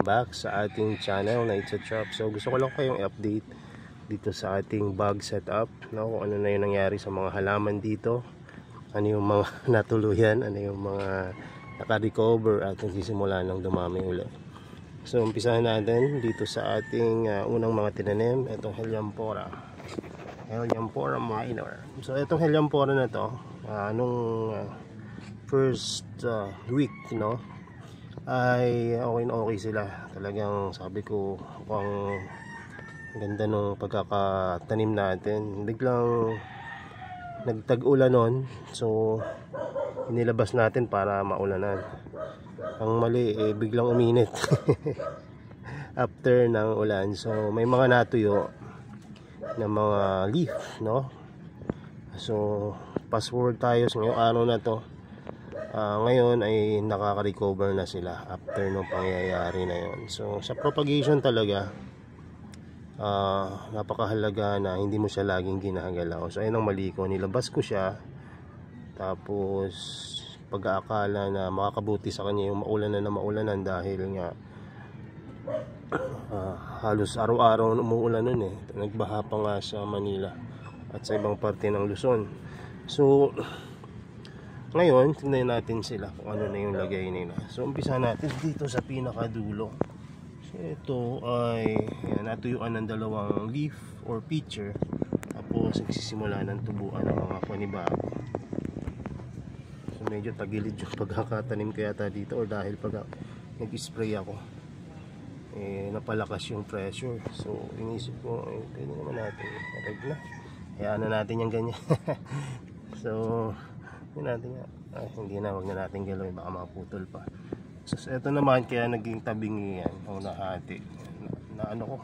welcome back sa ating channel na It's a Trap. So gusto ko lang kayong i-update dito sa ating bag setup, no? Kung ano na yung nangyari sa mga halaman dito, ano yung mga natuluyan, ano yung mga naka-recover at nagsisimula ng dumami ulit. So umpisahan natin dito sa ating unang mga tinanim, itong Helianthera minor. So itong Helianthera na to, nung first week, no, ay okay sila. Talagang sabi ko, ang ganda nung pagkakatanim natin. Biglang nagtag-ulan nun, so inilabas natin para maulanan. Ang mali biglang uminit after ng ulan. So may mga natuyo na mga leaf, no? So fast forward tayo sa ngayong araw na to. Ngayon ay nakaka-recover na sila after nung pangyayari na yon. So sa propagation talaga, napakahalaga na hindi mo siya laging ginagalaw. So ayun ang mali ko, nilabas ko siya, tapos pag-aakala na makakabuti sa kanya yung maulanan dahil nga halos araw-araw umuulan nun eh. Nagbaha pa nga sa Manila at sa ibang parte ng Luzon. So ngayon, tingnan natin sila kung ano na yung lagay nila. So, umpisa natin dito sa pinakadulo. So, ito ay natuyuan ng dalawang leaf or pitcher. Tapos, nagsisimula ng tubuan ng mga panibago. So, medyo tagilid yung pagkakatanim ko yata dito or dahil pag nag-spray ako, napalakas yung pressure. So, inisip ko, pwede naman natin. Arag na. Hayaan na natin yung ganyan. So, hindi natin hindi na, wag na natin galawin, baka maputol pa. So ito naman, kaya naging tabingi yan o nahati na ano ko,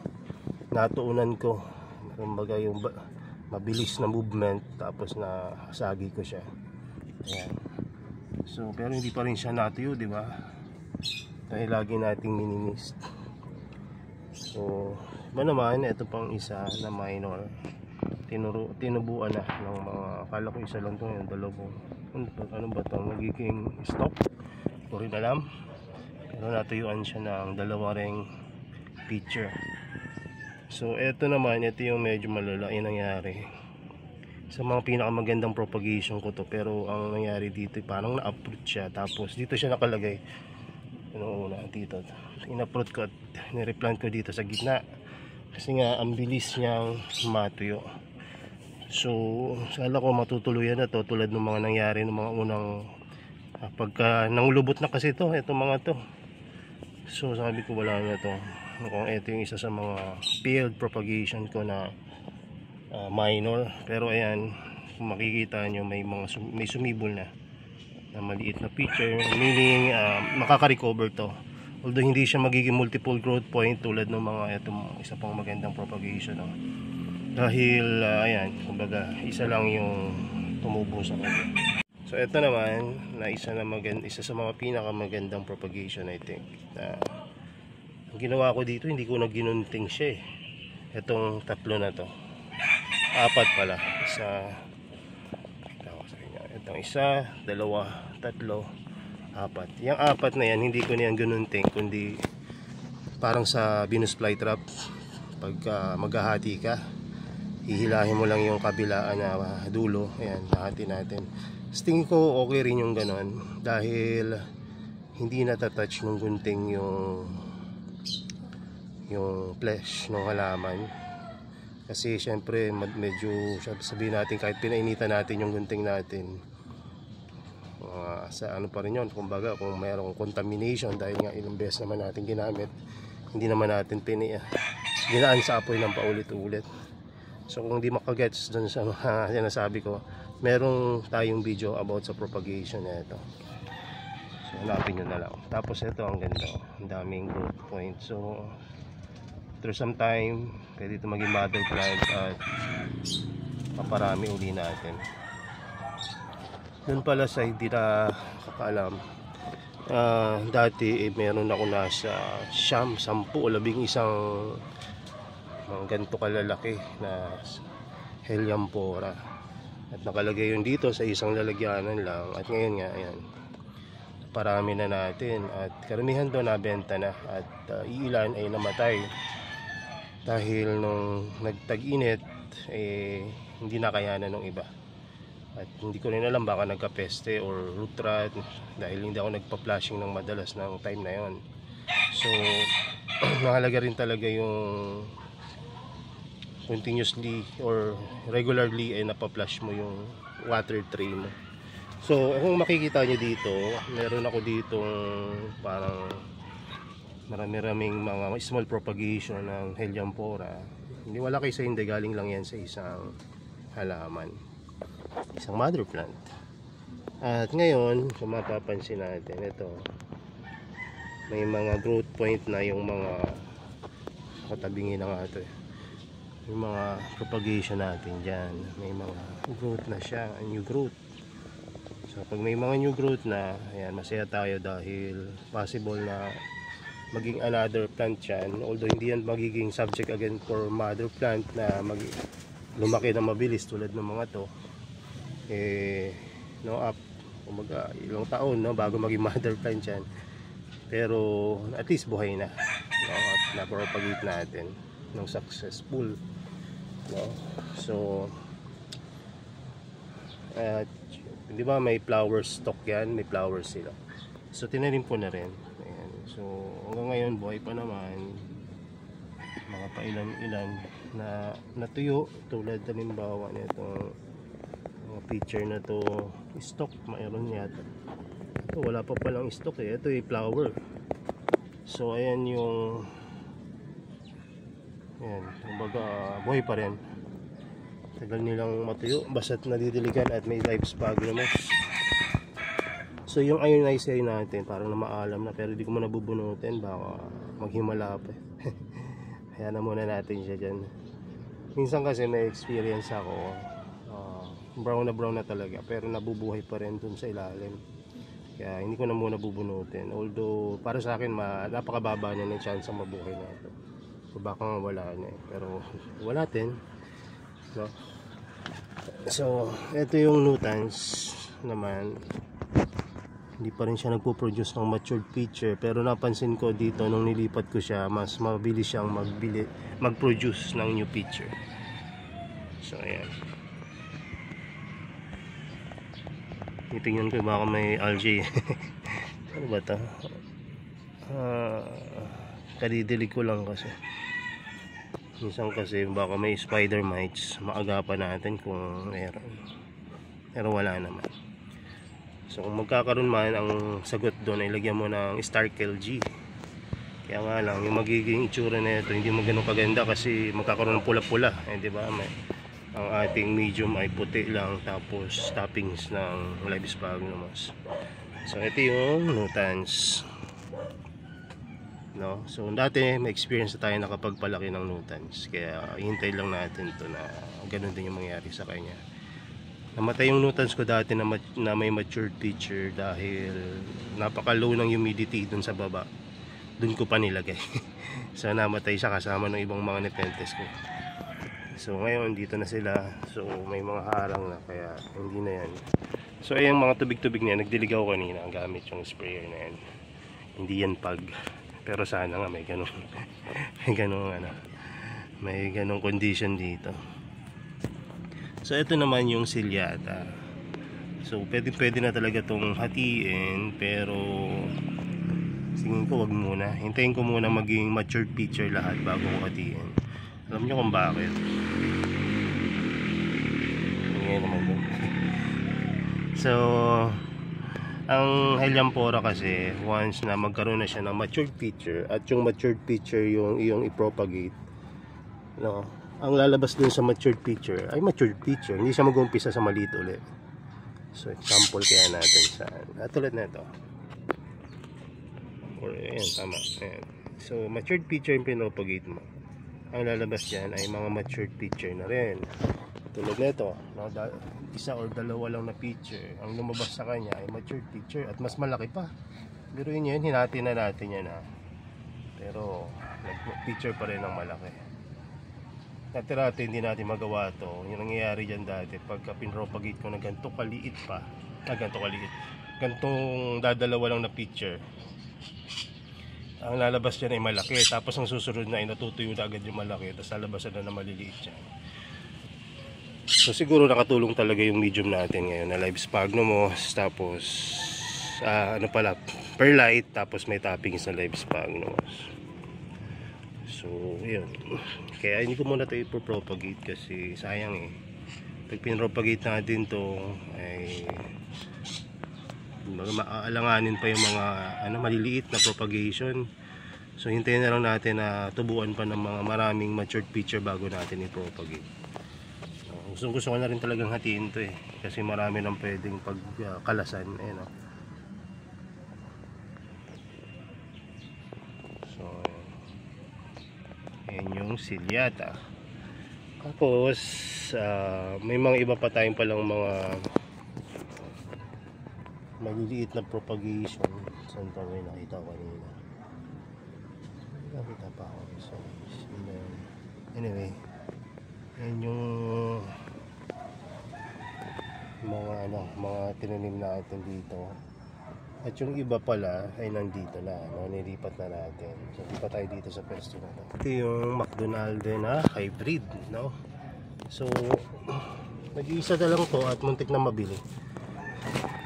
natuunan ko, kumbaga yung mabilis na movement, tapos na sagi ko siya. Ayan. So pero hindi pa rin siya natuyo, di ba? Dahil lagi nating minimist. So iba naman, ito pang isa na minor, tinubuan na ng mga, akala ko isa lang ito, yung dalawang, ano ba ito, magiging stock, hindi ko rin alam, pero natuyuan siya ng dalawa ring pitcher. So ito naman, ito yung medyo malala yung nangyari sa mga pinakamagandang propagation ko to, pero ang nangyari dito parang na-uproot siya, tapos dito siya nakalagay yung una dito, in-uproot ko at nireplant ko dito sa gitna kasi nga ang bilis niyang matuyo. So sala ko matutuluyan na to tulad ng mga nangyari ng mga unang pagka nanglubot na kasi ito, itong mga to. So sabi ko wala na to. Kung ito yung isa sa mga failed propagation ko na minor, pero ayan, kung makikita nyo may sumibol na maliit na pitcher, meaning makaka-recover to. Although hindi siya magiging multiple growth point tulad ng mga itong isa pang magandang propagation, no? Dahil ayan, kumbaga isa lang yung tumubo sa kanya. So ito naman na isa sa mga pinakamagandang propagation, I think. Ang ginawa ko dito, hindi ko na ginunting siya eh. Itong tatlo na to. Apat pala. Itong isa, dalawa, tatlo, apat. Yung apat na yan, hindi ko na yan ginunting, kundi parang sa Venus flytrap, pagka maghahati ka, hihilahin mo lang yung kabilaan na dulo. Ayan, nahati natin. Tingin ko okay rin yung ganon, dahil hindi natatouch ng gunting yung flesh ng halaman. Kasi syempre medyo sabihin natin, kahit pinainitan natin yung gunting natin, sa ano pa rin yun, kumbaga kung mayroong contamination, dahil nga ilang beses naman natin ginamit, hindi naman natin ginaan sa apoy ng paulit-ulit. So kung di makagets dun sa sinasabi ko, merong tayong video about sa propagation na ito. So hanapin nyo na lang. Tapos ito ang ganda, ang daming growth point. So after some time, pwede ito maging mother plant at paparami uli natin. Dun pala sa hindi na kakaalam, dati meron ako nasa 10 o 11 ganito kalalaki na Helianthera, at nakalagay yun dito sa isang lalagyanan lang. At ngayon nga, ayan, naparami na natin at karamihan doon nabenta na at iilan ay namatay dahil nung nagtag-init hindi nakayanan ng iba. At hindi ko rin alam, baka nagkapeste or root rot dahil hindi ako nagpa-flushing ng madalas ng time na yon. So mahalaga rin talaga yung continuously or regularly ay napaplush mo yung water tray mo. So kung makikita nyo dito, meron ako ditong parang marami-raming mga small propagation ng Helianthera. Hindi, wala kaysa hindi, galing lang yan sa isang halaman, isang mother plant. At ngayon kung mapapansin natin, ito may mga growth point na yung mga katabingin na nga ito, yung mga propagation natin dyan, may mga growth na siya, new growth. So pag may mga new growth na, ayan, masaya tayo dahil possible na maging another plant yan, although hindi yan magiging subject again for mother plant na lumaki na mabilis tulad ng mga to, up kumaga ilang taon bago maging mother plant yan, pero at least buhay na, at na-propagate natin ng successful, so di ba may flower stalk yan, may flowers sila, so tinanim ko na rin. Ayan. So hanggang ngayon buhay pa naman, mga pailan-ilan na natuyo, tulad halimbawa nitong mga picture na to, stalk mayroon yata. Ito wala pa palang stalk ito yung flower. So ayan yung kumbaga buhay pa rin, tagal nilang matuyo, basta't nadidiligan at may life sphagnum. So yung ionizer natin parang na maalam na, pero di ko muna bubunutin, baka maghimala pa. Kaya na muna natin siya dyan. Minsan kasi may experience ako, brown na talaga, pero nabubuhay pa rin dun sa ilalim. Kaya hindi ko na muna bubunutin, although para sa akin napakababa na ng chance ang mabuhay na ito. So baka mawala na pero wala din, no? So ito yung Nutans naman, hindi pa rin siya nagpo-produce ng matured feature, pero napansin ko dito nung nilipat ko siya, mas mabilis siyang mag-produce ng new feature. So ayan, titingnan ko baka may algae. Ano ba ito? Kadidilig ko lang kasi minsan kasi baka may spider mites, maagapan natin kung meron, pero wala naman. So kung magkakaroon man, ang sagot doon ay lagyan mo ng Starkel G. Kaya nga lang yung magiging itsura na ito hindi mo ganun kaganda kasi magkakaroon ng pula-pula, di ba? Ang ating medium ay puti lang, tapos toppings ng live sphagnum. So ito yung Nutans, no? So dati may experience na tayo nakapagpalaki ng Nutans, kaya hintay lang natin to na ganun din yung mangyari sa kanya. Namatay yung Nutans ko dati na may matured feature dahil napaka-low ng humidity dun sa baba. Dun ko pa nilagay. So namatay siya kasama ng ibang mga nepenthes ko. So ngayon dito na sila. So may mga harang na, kaya hindi na yan. So ayun, mga tubig-tubig na yan, nagdiligaw kanina gamit yung sprayer na yan. Hindi yan pag. Pero sana nga may ganun may ganung condition dito. So ito naman yung Ciliata. So pwede na talaga tong hatiin, pero tingin ko wag muna. Hintayin ko muna maging matured feature lahat bago ko hatiin. Alam niyo kung bakit? Ngayon naman doon. So ang Helianthera kasi, once na magkaroon na siya ng matured feature, at yung matured feature yung i-propagate, no, ang lalabas dun sa matured feature ay matured feature, hindi siya mag-umpisa sa maliit ulit. So example kaya natin saan, tulad na ito, or ayan, tama, ayan. So matured feature yung pinopagate mo, ang lalabas dyan ay mga matured feature na rin. Tulad na ito, no, isa or dalawa lang na feature, ang lumabas sa kanya ay matured feature at mas malaki pa. Pero yun, hinati na natin yan, pero nag-feature pa rin ng malaki. Dati hindi natin magawa to. Yung nangyayari dyan dati, pagka pinropagate ko na ganito kaliit pa, ganito kaliit, gantong dadalawa lang na picture, ang lalabas dyan ay malaki, tapos ang susunod na ay natutuyo na agad yung malaki, tapos lalabasan na maliliit dyan. So siguro nakatulong talaga yung medium natin ngayon na live sphagnumos, tapos ano pala, perlite, tapos may toppings na live sphagnumos. So yun, kaya hindi ko muna ito ipropagate kasi sayang eh. Pag pinropagate natin to ay maaalanganin pa yung mga maliliit na propagation. So hintayin na lang natin na tubuan pa ng mga maraming matured picture bago natin i-propagate. Gusto ko na rin talagang hatiin to eh, kasi marami nang pwedeng pagkalasan. So ayan yung silyata. Tapos may mga iba pa tayong palang mga maliliit na propagation. Saan pa may nakita ko kanina? Nakita pa ako. So, anyway, yan yung mga tinanim natin dito. At yung iba pala ay nandito na, nilipat na natin. So, lipat tayo dito sa pwesto na to. Ito yung McDonald na hybrid, no? So, nag-iisa na lang to at muntik na mabili.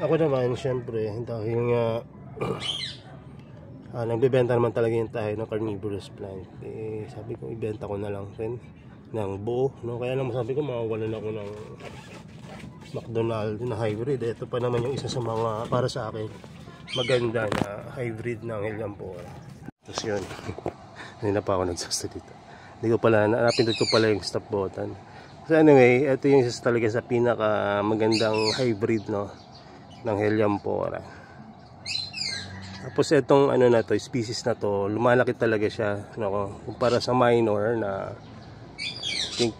Ako naman, syempre, dahil nga nagbebenta naman talaga yung tayo ng carnivorous plant, eh, sabi ko ibenta ko na lang rin ng buo, no? Kaya lang sabi ko mawawalan ako ng McDonald na hybrid. Ito pa naman yung isa sa mga, para sa akin, maganda na hybrid ng Helianthera. Tapos yun, hindi na pa ako nagsasalita. Hindi ko pala, napindot ko pala yung stop button. So anyway, ito yung isa talaga sa pinaka magandang hybrid, no, ng Helianthera. Tapos itong na to, species na to, lumalaki talaga siya, no, kumpara sa minor na I think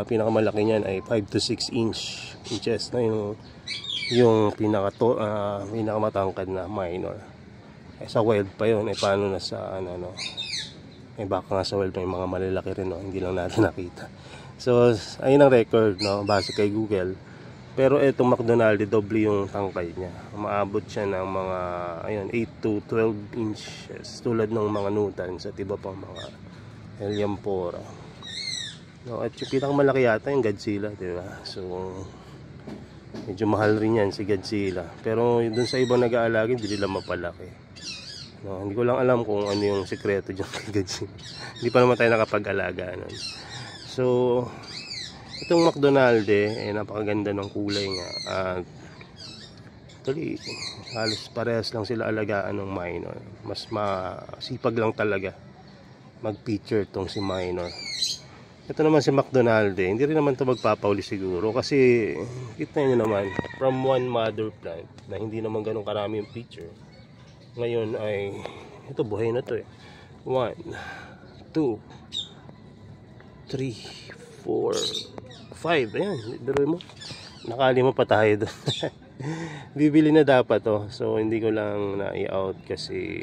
pinakamalaki niyan ay 5 to 6 inches, no, yung pinakamatangkad na minor. Sa wild pa yun, paano na sa baka nga sa wild may mga malalaki rin, no, hindi lang natin nakita. So ayun ang record, no, base kay Google. Pero itong McDonald, doble yung tangkay niya. Maabot siya ng mga 8 to 12 inches, tulad ng mga Nutans at iba pang mga Helianthera. No, at yung pinakamalaki yata yung Godzilla, di ba? So medyo mahal rin yan si Godzilla. Pero dun sa ibang nag-aalagin, hindi nila mapalaki. No, hindi ko lang alam kung ano yung sekreto dyan kay Godzilla. Hindi pa naman tayo nakapag-alaga nun. So itong McDonald napakaganda ng kulay nga. Actually, halos parehas lang sila alagaan ng minor. Mas masipag lang talaga mag-feature tong si minor. Ito naman si McDonald, hindi rin naman ito magpapauli siguro. Kasi kita nyo naman, from one mother plant na hindi naman ganun karami yung feature. Ngayon ay, ito buhay na to 1, 2, 3, 4, 5, ayan, biro mo, nakalima pa tayo doon. Bibili na dapat to, so hindi ko lang na-i-out kasi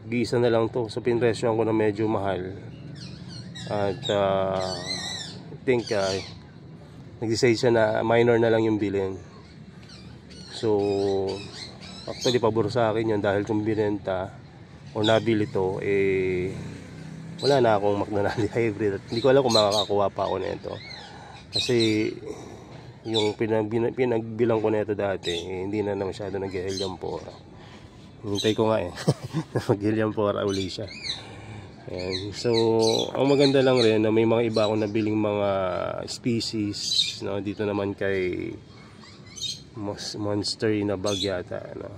gisa na lang to, so pinresyohan ko na medyo mahal. At I think nag-decide siya na minor na lang yung bilhin. So actually pabor sa akin yun, dahil kung binenta o nabili to, wala na akong McDonald hybrid at hindi ko alam kung makakakuha pa ako nito. Kasi yung pinagbilang ko nito dati, hindi na masyado nag-Helianthera. Hintay ko nga mag-Helianthera uli siya. Ayan. So ang maganda lang rin na may mga iba akong nabiling mga species, no? Dito naman kay Monster in a Bag yata, no?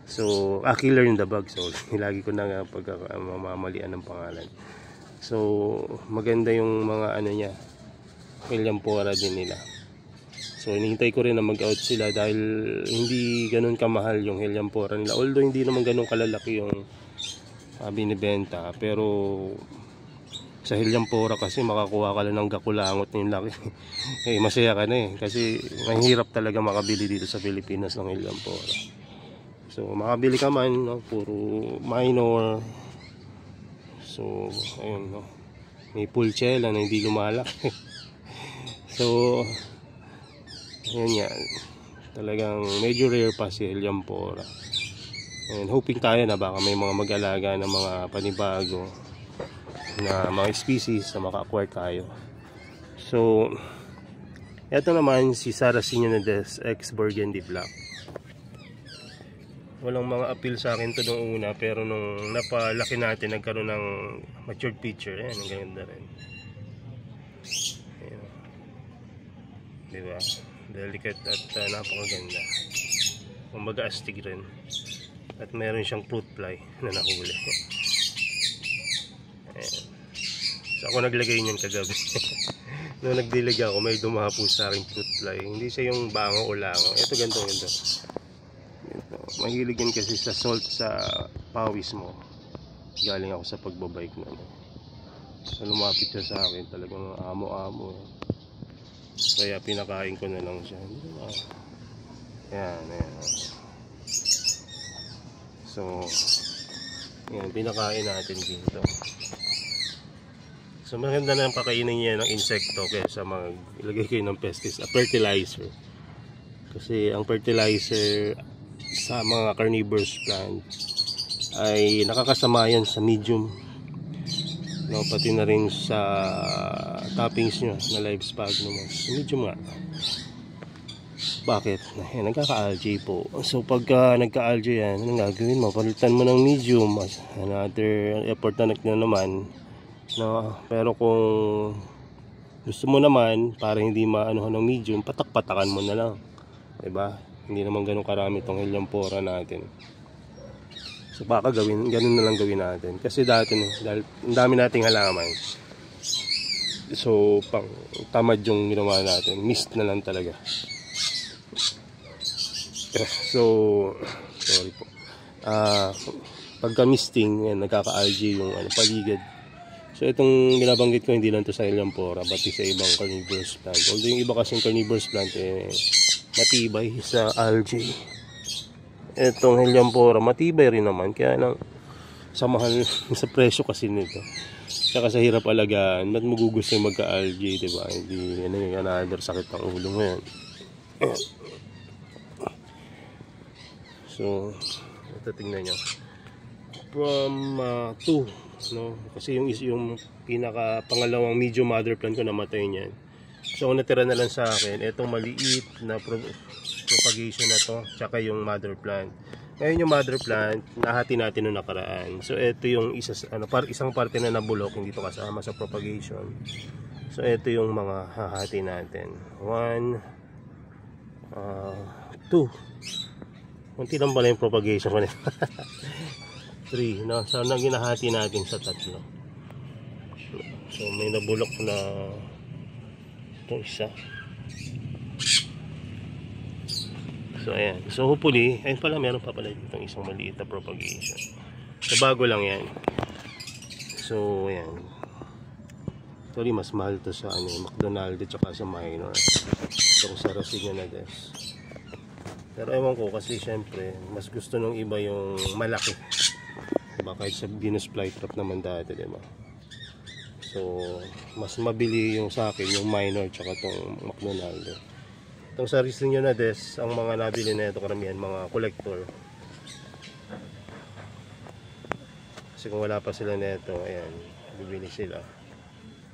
So Killer in the Bag, so lagi ko na nga pagkamamalian ng pangalan. So maganda yung mga niya, Helianthera din nila. So hinihintay ko rin na mag-out sila dahil hindi ganun kamahal yung Helianthera nila. Although hindi naman ganun kalalaki yung binibenta, pero sa Helianthera kasi makakuha ka lang ng gakulangot ng laki. Masaya ka na kasi mahirap talaga makabili dito sa Pilipinas ng Helianthera. So makabili ka man, no, puro minor. So ayun, no, may pulchela na hindi lumalaki. So ayun yan, Talagang medyo rare pa si Helianthora. And hoping tayo na baka may mga mag-alaga ng mga panibago na mga species na maka-acquire tayo. So ito naman si Sarracenia Nades X Burgundy Black. Walang mga appeal sa akin to nung una, pero nung napalaki natin nagkaroon ng matured picture. Ayan, ang ganda rin. Ayan. Diba? Delicate at napakaganda. Kumbaga astig rin. At meron siyang fruit fly na nahuli. Ayan. So ako naglagay niyan kagabi. Nung nagdilig ako, may dumapo sa akin fruit fly. Hindi siya yung bango o lango. Ito ganito. Mahilig yan kasi sa salt sa pawis mo. Galing ako sa pagbabike na. So lumapit siya sa akin, talagang amo-amo. Kaya pinakain ko na lang siya. Ayan. So yan, pinakain natin dito. So maganda na pakainin niya ng insekto kaysa ilagay kayo ng fertilizer. Kasi ang fertilizer sa mga carnivorous plant ay nakakasama yan sa medium, no, pati na rin sa toppings nyo na live sphagnum. Medium nga. Bakit? Nagkaka-algae po. So pagka nagka-algae yan, anong gagawin mo? Palitan mo ng medium. Another effort na naman, no? Pero kung gusto mo naman para hindi maano ng medium, patak-patakan mo na lang, diba? Hindi naman ganun karami itong Helianthora natin. So baka ganun na lang gawin natin. Kasi dati dahil ang dami nating halaman, so pang tamad yung ginawa natin, mist na lang talaga. So sorry po, pagka misting yan, nagkaka-algae yung paligid. So itong binabanggit ko hindi lang to sa Helianthora, pati sa ibang carnivorous plant. Although yung iba kasing carnivorous plant matibay sa algae. Itong Helianthora matibay rin naman, kaya lang sa mahal sa presyo kasi nito. Saka sa hirap alagaan, ba't mo gugusto yung magka-algae, diba? Hindi yung another sakit ng ulo ngayon. So ito tingnan nyo. From 2, no? Kasi yung pinaka pangalawang medium mother plant ko namatay niyan. So ang natira na lang sa akin itong maliit na propagation na to, tsaka yung mother plant. Ngayon yung mother plant nahati natin noong nakaraan. So ito yung isang parte na nabulok, hindi to kasama sa propagation. So ito yung mga hahati natin. 1 2. Kunti lang pala yung propagation ko nito. 3, no? So nang ginahati natin sa 3. So may nabulok na itong isa. So ayan. So hopefully, ayun pala, meron pa pala itong isang maliit na propagation. So bago lang yan. So ayan. Sorry, mas mahal to sa McDonald's tsaka sa minor. Itong Sarracenia Nades. Pero ewan ko kasi syempre mas gusto nung iba yung malaki. Diba? Kahit sa Venus flytrap naman dati, diba? So mas mabili yung sa akin yung minor tsaka itong McDonald's. Itong Sarracenia Nades, ang mga nabili na ito karamihan mga collector. Kasi kung wala pa sila nito, ayan, bibili sila.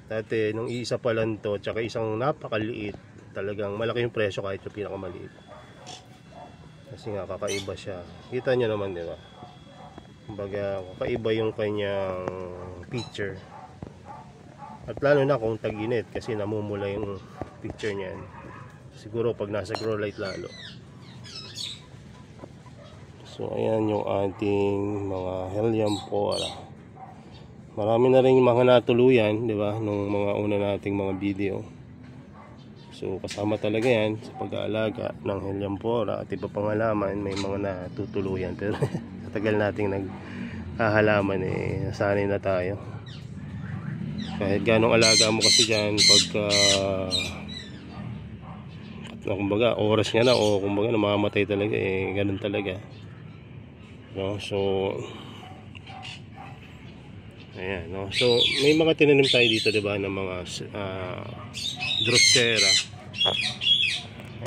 Dati nung isa pa lang to tsaka isang napakaliit, talagang malaki yung presyo kahit yung pinakamaliit. Kasi nga kakaiba siya. Kita nyo naman, di ba? Kumbaga kakaiba yung kanyang picture. At lalo na kung tag-init kasi namumula yung picture niyan. Siguro pag nasa grow light lalo. So ayan yung ating mga Helianthora. Marami na rin mga natuluyan, di ba? Nung mga una nating mga video. So kasama talaga yan sa pag-aalaga ng Helianthora at iba pang halaman, may mga natutuluyan. Pero sa tagal nating naghahalaman nasanay na tayo. Kahit ganong alaga mo kasi dyan, pagka kumbaga oras nga na o kumbaga namamatay talaga, ganun talaga, no? So ayan, no? So may mga tinanim tayo dito, diba, ng mga Drosera.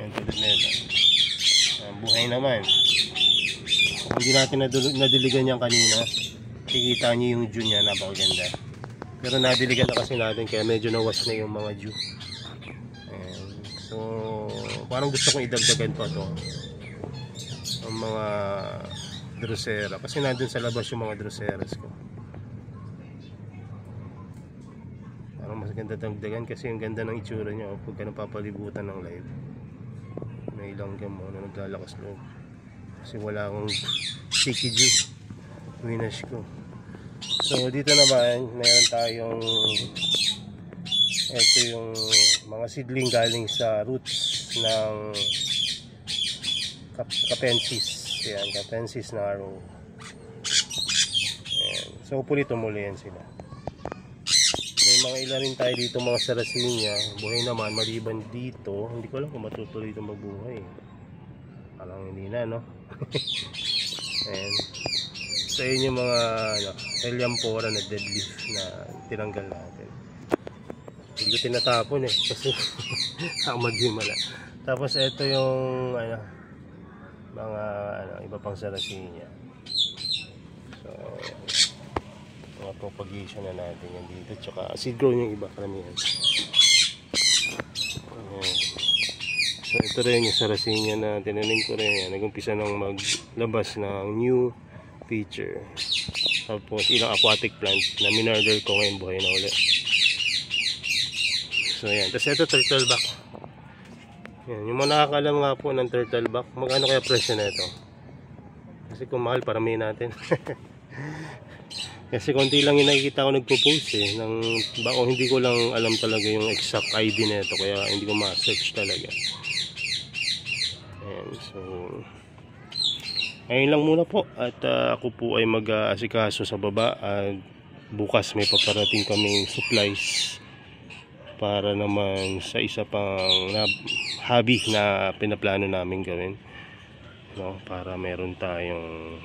Ayan, tulad nito. buhay naman. Kung hindi natin nadiligan yan kanina, kikita nyo yung dew niya, napakaganda. Pero nadiligan na kasi natin, kaya medyo nawas na yung mga dew. So parang gusto kong idagdagan pa to, ang mga drosera, kasi nandun sa labas yung mga droseras ko. Parang mas ganda dagdagan kasi yung ganda ng itsura niya pagka napapalibutan ng live. May langgam mo na naglalakas loob kasi wala akong sticky dew, winash ko. So dito naman meron tayong, ito yung mga seedling galing sa roots ng Capensis. Ayan, Capensis Narrow. Ayan. So hopefully tumuli yan sila. May mga ilan rin tayo dito, mga sarasinya. Buhay naman, maliban dito. Hindi ko alam kung matutuloy ito magbuhay. Parang hindi na, no? Ayan. So yun yung mga Helianthera na dead leaf na tinanggal natin. Hindi ko tinatapon eh kasi ako maghimala. Tapos ito yung mga iba pang sarasinya. So mga propagation na natin yan dito, tsaka seed grown yung iba karamihan. So ito rin yung sarasinya na tinanim ko rin. Nag-umpisa nang maglabas ng new feature. Tapos ilang aquatic plant na minurder ko ngayon, buhay na ulit. So yan, tapos ito turtleback. Yan, yung mga nakakaalam nga po ng turtleback, magkano kaya presyo na ito? Kasi kung mahal, paramihin natin. Kasi konti lang yung nakikita ko nagpo-post eh bako, hindi ko lang alam talaga yung exact ID na ito, kaya hindi ko ma-search talaga. Ayan, so ayun lang muna po, at ako po ay mag-aasikaso sa baba, at bukas may paparating kaming supplies para naman sa isa pang hobby na pinaplano namin gawin, no? Para meron tayong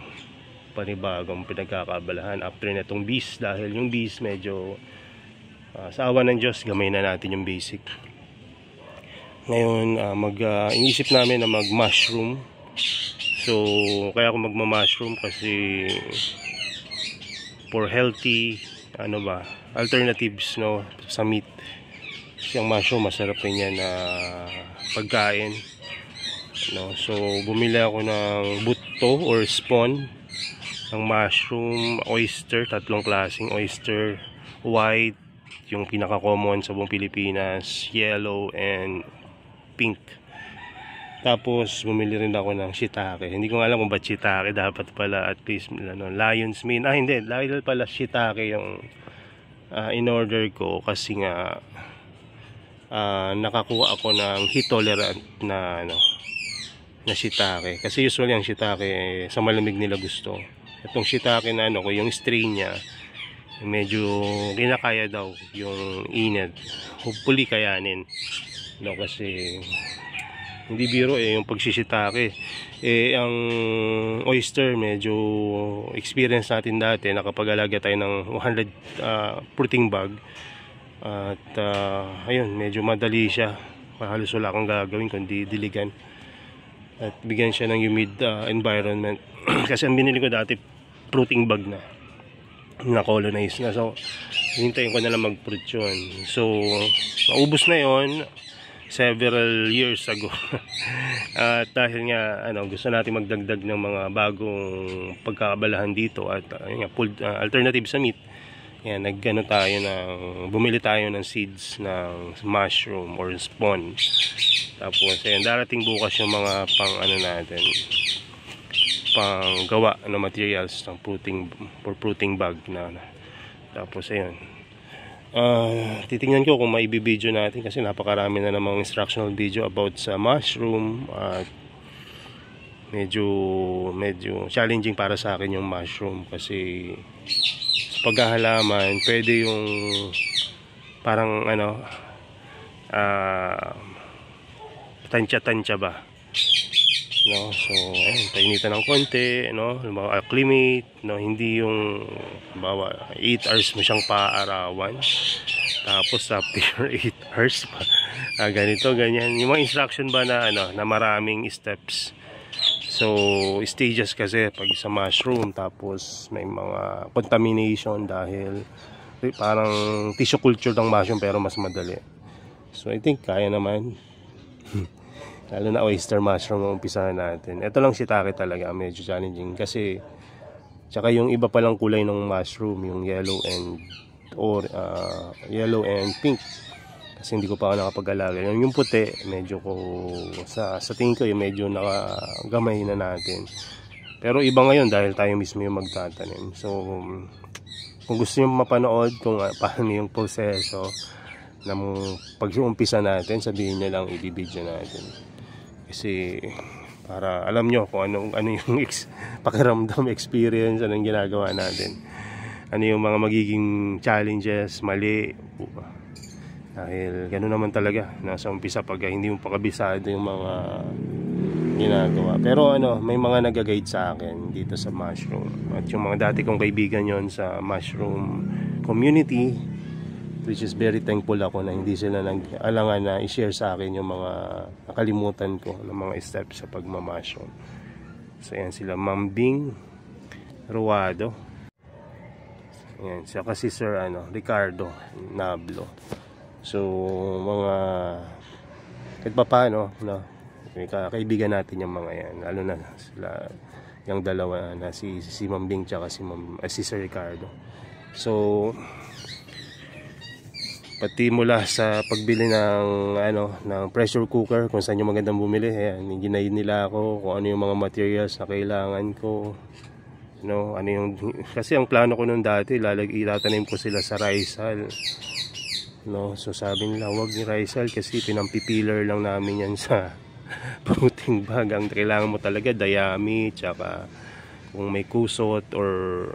panibagong pinagkakabalahan after na itong bees, dahil yung bees medyo sa awa ng Diyos gamay na natin yung basic. Ngayon inisip namin na mag mushroom. So kaya ako magma-mushroom kasi for healthy alternatives, no, sa meat. Kasi ang mushroom masarap rin yan na pagkain, no? So bumili ako ng buto or spawn ng mushroom, oyster, tatlong klaseng oyster, white, yung pinaka-common sa buong Pilipinas, yellow, and pink. Tapos bumili rin ako ng shiitake. Hindi ko alam kung ba't shiitake, dapat pala at least lion's mane. Hindi, dahil pala shiitake yung in-order ko kasi nga nakakuha ako ng heat tolerant na na shiitake. Kasi usually ang shiitake sa malamig nila gusto. Itong shiitake na ko, yung strain niya medyo kinakaya daw yung init. Hopefully kayanin, no, kasi hindi biro yung pagsisitake. Ang oyster medyo experience natin dati, nakapag-alaga tayo ng 100 fruiting bag, at ayun, medyo madali siya, halos wala akong gagawin kundi diligan at bigyan siya ng humid environment. Kasi ang binili ko dati fruiting bag na colonize na, so hintayin ko na lang mag-fruit yun. So naubos na yon several years ago. At dahil nga gusto natin magdagdag ng mga bagong pagkakabalahan dito at alternative sa meat, yan, bumili tayo ng seeds ng mushroom or spawn. Tapos ayun, darating bukas yung mga natin, pang gawa ng materials ng fruiting bag na. Tapos ayun, titingnan ko kung maibibideo natin kasi napakarami na namang instructional video about sa mushroom, at medyo challenging para sa akin yung mushroom kasi sa paghahalaman pwede yung parang tansya ba, no? So ayun, painitan ng konti, no, acclimate, no, hindi yung 8 hours mo siyang paarawan tapos after 8 hours pa ganito ganyan, yung mga instruction ba na na maraming steps. So stages kasi pag sa mushroom, tapos may mga contamination dahil parang tissue culture ng mushroom pero mas madali. So I think kaya naman. Lalo na oyster mushroom ang umpisahan natin. Ito lang shiitake talaga, medyo challenging kasi tsaka yung iba palang kulay ng mushroom, yung yellow and pink. Kasi hindi ko pa nakapag-alaga. Yung puti, medyo ko sa tingin ko medyo nakagamay na natin. Pero iba ngayon dahil tayo mismo yung magtatanim. So kung gusto niyo mapanood kung paano yung proseso ng pag-uumpisa natin, sabihin niyo lang, i-video natin. Kasi para alam nyo kung ano yung pakiramdam, experience, anong ginagawa natin, ano yung mga magiging challenges, mali, dahil gano'n naman talaga nasa umpisa pag hindi mo pakabisado yung mga ginagawa. Pero may mga nag-guide sa akin dito sa mushroom, at yung mga dati kong kaibigan yon sa mushroom community, which is very thankful ako na hindi sila nag-alangan na i-share sa akin yung mga nakalimutan ko ng mga steps sa pagmamashroom. So yan sila, Ma'am Bing Ruado. Yan, siya kasi Sir Ricardo Nablo. So mga kahit pa paano, kaibigan natin yung mga yan, lalo na sila yung dalawa na si Ma'am Bing tsaka si Sir Ricardo. So pati mula sa pagbili ng ng pressure cooker, kung saan yung magandang bumili, ayan, ginaid nila ako kung ano yung mga materials na kailangan ko, ano yung, kasi ang plano ko nung dati, itatanim ko sila sa rice hull, so sabi nila wag ni rice hull kasi pinampipiler lang namin yan sa fruiting bag. Ang kailangan mo talaga dayami, tsaka kung may kusot or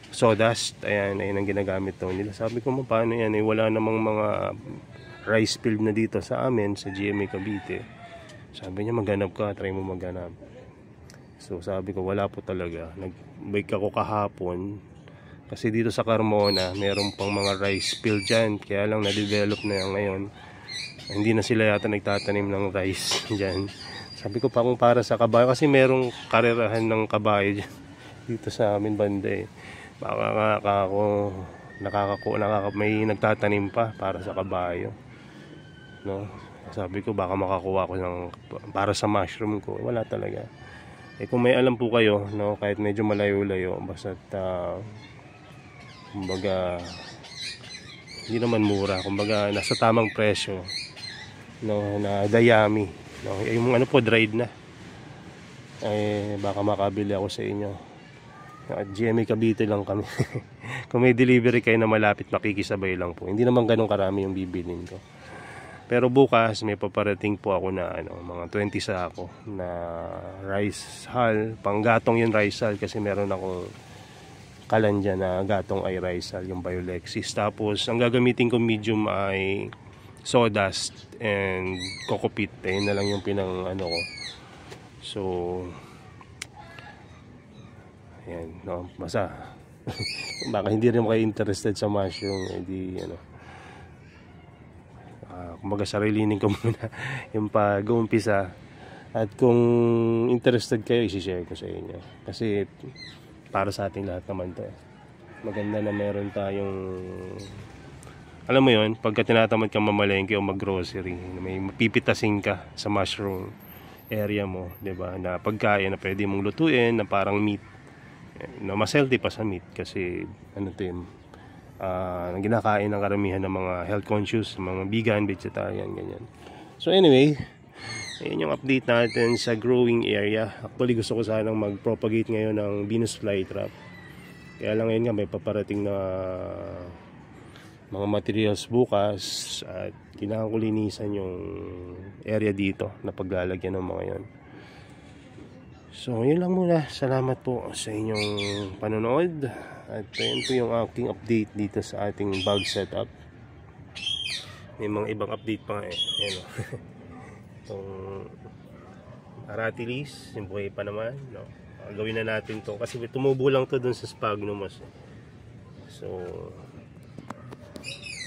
sawdust, ayan ang ginagamit daw nila. Sabi ko, paano yan, wala namang mga rice field na dito sa amin sa GMA Cavite. Sabi niya, maghanap ka, try mo maghanap. So sabi ko, wala po talaga. Nag-bake ako kahapon kasi dito sa Carmona meron pang mga rice field dyan, kaya lang na-develop na yan ngayon. Hindi na sila yata nagtatanim ng rice dyan. Sabi ko pa, kung para sa kabayo, kasi merong karerahan ng kabayo dyan dito sa amin banda baka ako may nagtatanim pa para sa kabayo, sabi ko baka makakuha ko ng para sa mushroom ko. Wala talaga. Kung may alam po kayo, kahit medyo malayo-layo, basta kumbaga hindi naman mura, kumbaga nasa tamang presyo, na dayami, yung po dried na, baka makabili ako sa inyo. At GMA Cavite lang kami. Kung may delivery kayo na malapit, makikisabay lang po. Hindi naman ganun karami yung bibilin ko. Pero bukas may paparating po ako na mga 20 sako na rice hull. Panggatong yung rice hull kasi meron akong kalan dyan na gatong ay rice hull, yung Biolexis. Tapos ang gagamitin ko medium ay sawdust and coco peat. Yun na lang yung pinang ko. So yan, basta baka hindi rin kayo interested sa mushroom, hindi kumbaga sarilinin ko muna yung pag-uumpisa, at kung interested kayo, isi-share ko sa inyo kasi para sa ating lahat naman to. Maganda na meron tayong, alam mo yun, pagka tinatamad kang mamalengke o mag-grocery, may mapipitasin ka sa mushroom area mo, diba, na pagkain na pwede mong lutuin na parang meat, na mas healthy pa sa meat kasi ang ginakain ng karamihan ng mga health conscious, mga vegan, vegetarian, ganyan. So anyway, ayun yung update natin sa growing area. Actually gusto ko sanang mag-propagate ngayon ng Venus flytrap, kaya lang ngayon nga may paparating na mga materials bukas at kailangan ko linisan yung area dito na paglalagyan ng mga yan. So yun lang muna. Salamat po sa inyong panonood. At yun po yung aking update dito sa ating bag setup. May mga ibang update pa itong Aratilis, yung buhay pa naman, gawin na natin to kasi tumubo lang to dun sa sphagnum. So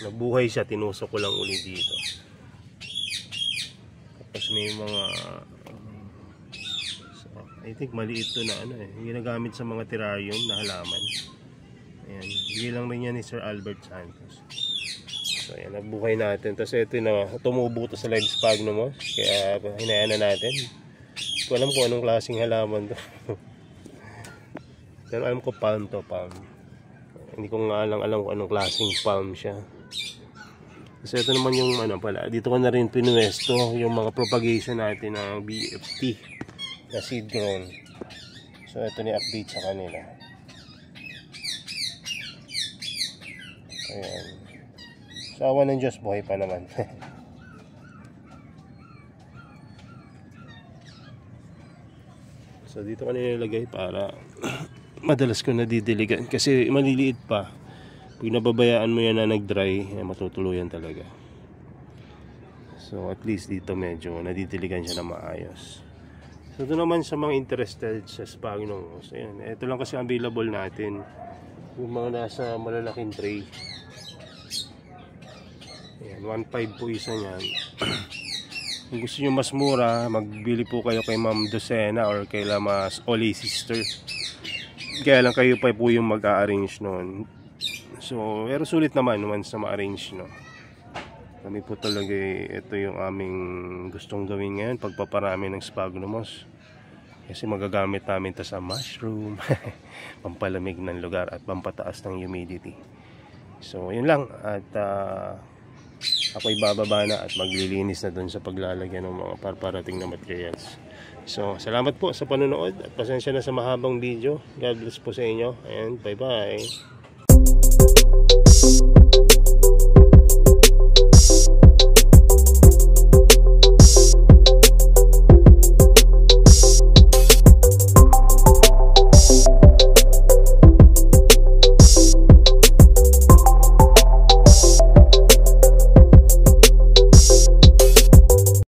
nabuhay siya, tinusok ko lang ulit dito. Tapos may mga I think maliit to na ano ginagamit sa mga terrarium na halaman. Ayan, bigay lang rin yan ni Sir Albert Santos. So ayan, nabuhay natin. Tapos ito na, tumubo to sa live sphagnum mo. Kaya hinayaan na natin. Hindi ko alam kung anong klaseng halaman to. Pero alam ko palm to, palm. Hindi ko nga alam kung anong klaseng palm siya. So ito naman yung ano pala, dito ko na rin pinuwesto yung mga propagation natin ng BFT na seed grown. So ito ni update sa kanila. Ayan. So awa ng Diyos, buhay pa naman. So dito ko nilalagay para madalas ko nadidiligan kasi maliliit pa. Pag nababayaan mo yan na nag-dry, matutuluyan talaga. So at least dito medyo nadidiligan siya na maayos. So ito naman sa mga interested sa sphagnum. So yan, ito lang kasi available natin. Yung mga nasa malalaking tray. Ayan, 1.5 po isa niyan. Kung gusto nyo mas mura, magbili po kayo kay Ma'am Docena or kay Lamas Oli Sister. Kaya lang kayo pa po yung mag-a-arrange noon. So, pero sulit naman once na ma-arrange, no. Kami po talaga, ito yung aming gustong gawin ngayon, pagpaparami ng sphagnumos. Kasi magagamit namin ito sa mushroom, pampalamig ng lugar at pampataas ng humidity. So, yun lang. At ako'y bababa na at maglilinis na dun sa paglalagyan ng mga paraparating na materials. So, salamat po sa panonood at pasensya na sa mahabang video. God bless po sa inyo and bye-bye.